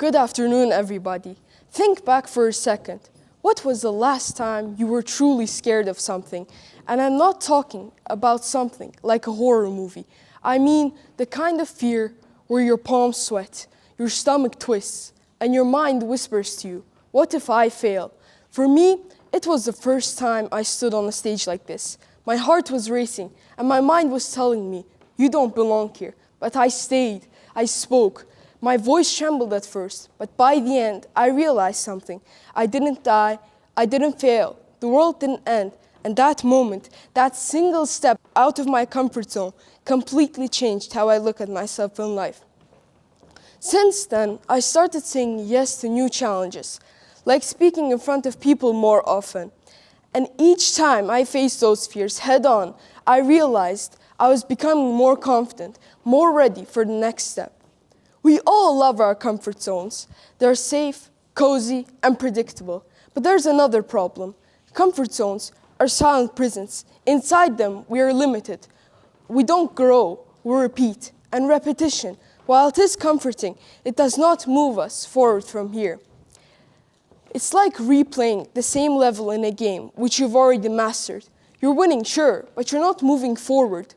Good afternoon, everybody. Think back for a second. What was the last time you were truly scared of something? And I'm not talking about something like a horror movie. I mean the kind of fear where your palms sweat, your stomach twists, and your mind whispers to you, what if I fail? For me, it was the first time I stood on a stage like this. My heart was racing, and my mind was telling me, you don't belong here. But I stayed. I spoke. My voice trembled at first, but by the end, I realized something. I didn't die. I didn't fail. The world didn't end. And that moment, that single step out of my comfort zone, completely changed how I look at myself in life. Since then, I started saying yes to new challenges, like speaking in front of people more often. And each time I faced those fears head on, I realized I was becoming more confident, more ready for the next step. We all love our comfort zones. They're safe, cozy, and predictable. But there's another problem. Comfort zones are silent prisons. Inside them, we are limited. We don't grow, we repeat. And repetition, while it is comforting, it does not move us forward from here. It's like replaying the same level in a game which you've already mastered. You're winning, sure, but you're not moving forward.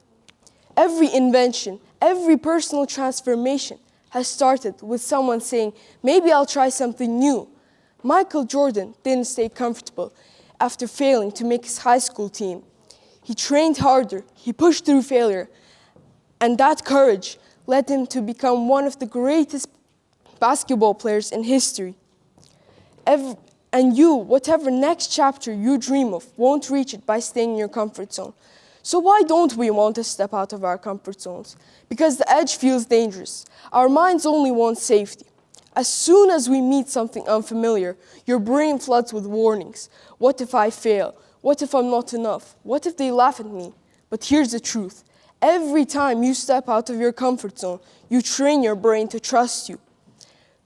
Every invention, every personal transformation has started with someone saying, maybe I'll try something new. Michael Jordan didn't stay comfortable after failing to make his high school team. He trained harder, he pushed through failure, and that courage led him to become one of the greatest basketball players in history. And you, whatever next chapter you dream of, won't reach it by staying in your comfort zone. So why don't we want to step out of our comfort zones? Because the edge feels dangerous. Our minds only want safety. As soon as we meet something unfamiliar, your brain floods with warnings. What if I fail? What if I'm not enough? What if they laugh at me? But here's the truth. Every time you step out of your comfort zone, you train your brain to trust you.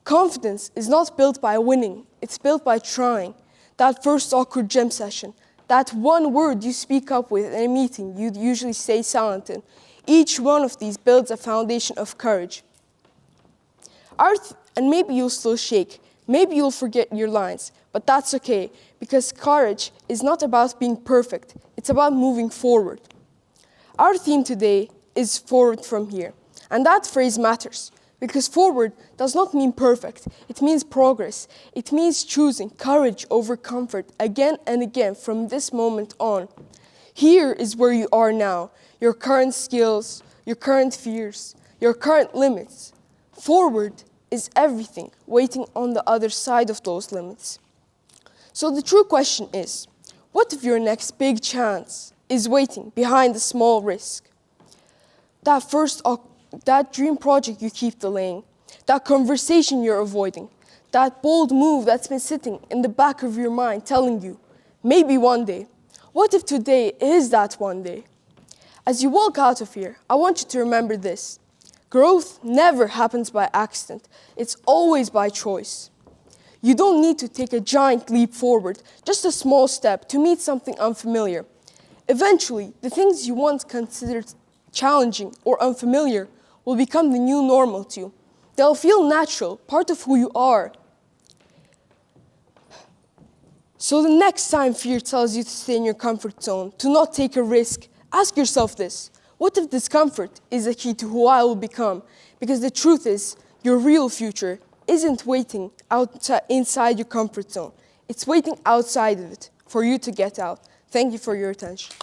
Confidence is not built by winning, it's built by trying. That first awkward gym session, that one word you speak up with in a meeting you'd usually stay silent in. Each one of these builds a foundation of courage. And maybe you'll still shake, maybe you'll forget your lines, but that's okay, because courage is not about being perfect, it's about moving forward. Our theme today is forward from here, and that phrase matters. Because forward does not mean perfect. It means progress. It means choosing courage over comfort again and again from this moment on. Here is where you are now, your current skills, your current fears, your current limits. Forward is everything waiting on the other side of those limits. So the true question is, what if your next big chance is waiting behind the small risk? That dream project you keep delaying, that conversation you're avoiding, that bold move that's been sitting in the back of your mind telling you, maybe one day. What if today is that one day? As you walk out of here, I want you to remember this. Growth never happens by accident. It's always by choice. You don't need to take a giant leap forward, just a small step to meet something unfamiliar. Eventually, the things you once considered challenging or unfamiliar will become the new normal to you. They'll feel natural, part of who you are. So the next time fear tells you to stay in your comfort zone, to not take a risk, ask yourself this. What if discomfort is the key to who I will become? Because the truth is, your real future isn't waiting inside your comfort zone. It's waiting outside of it for you to get out. Thank you for your attention.